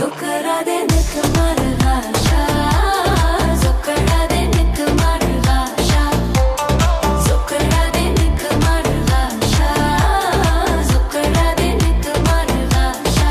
Zukara denek margasha, zukara denek margasha, zukara denek margasha, zukara denek margasha.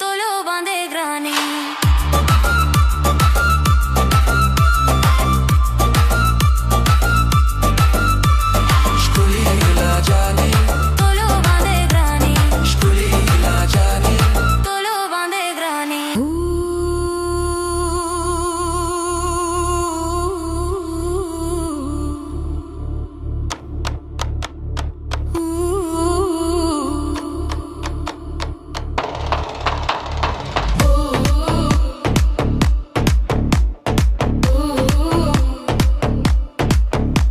Tolo bande grani.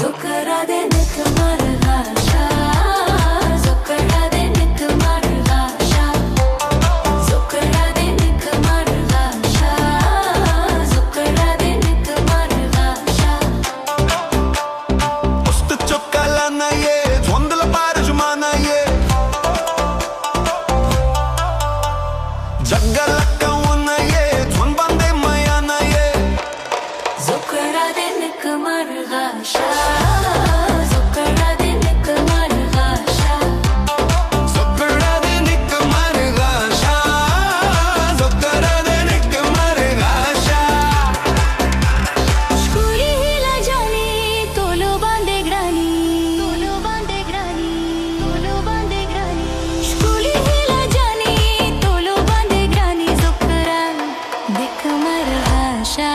Zukara denek margasha, zukara denek margasha, zukara denek margasha, zukara denek margasha. Usta chokalana ye, zwandala parjumana ye, jaggalaka wana ye, zwanbande mayana ye. Zukara denek margasha, zukara denek margasha, Zukara denek margasha, zukara denek margasha. shkuli hila jani, tolo bande grani, tolo bande grani, tolo bande grani. Shkuli hila jani, tolo bande grani, zukara denek margasha.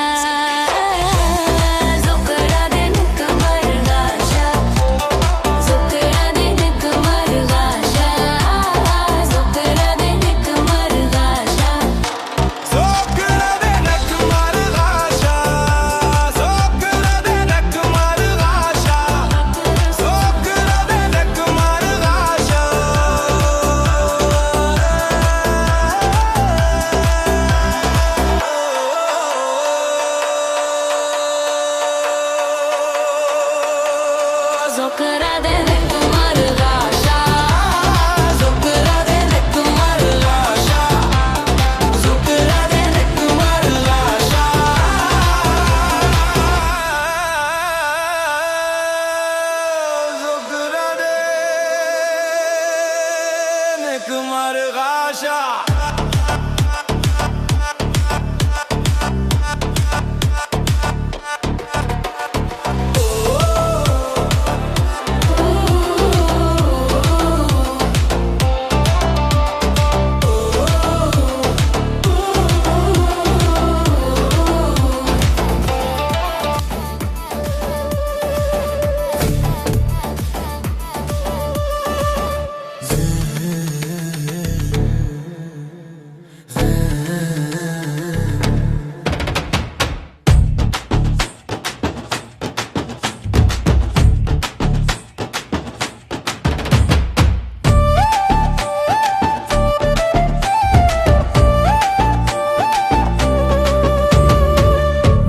Zukara denek margasha, zukara denek margasha, zukara denek margasha. Zukara denek margasha.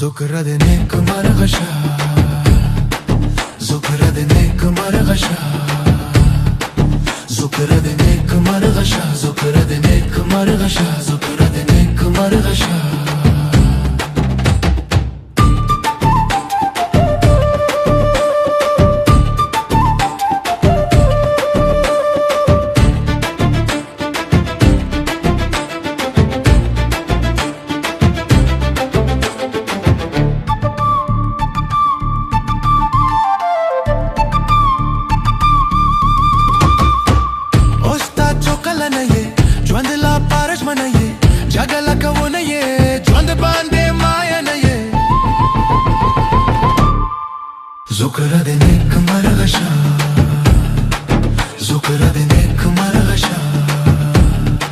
Zukara denek margasha, margasha zukra de nek margasha Joandela parash manaye jagala kavonaye joand bande maya naye zukra de nek margasha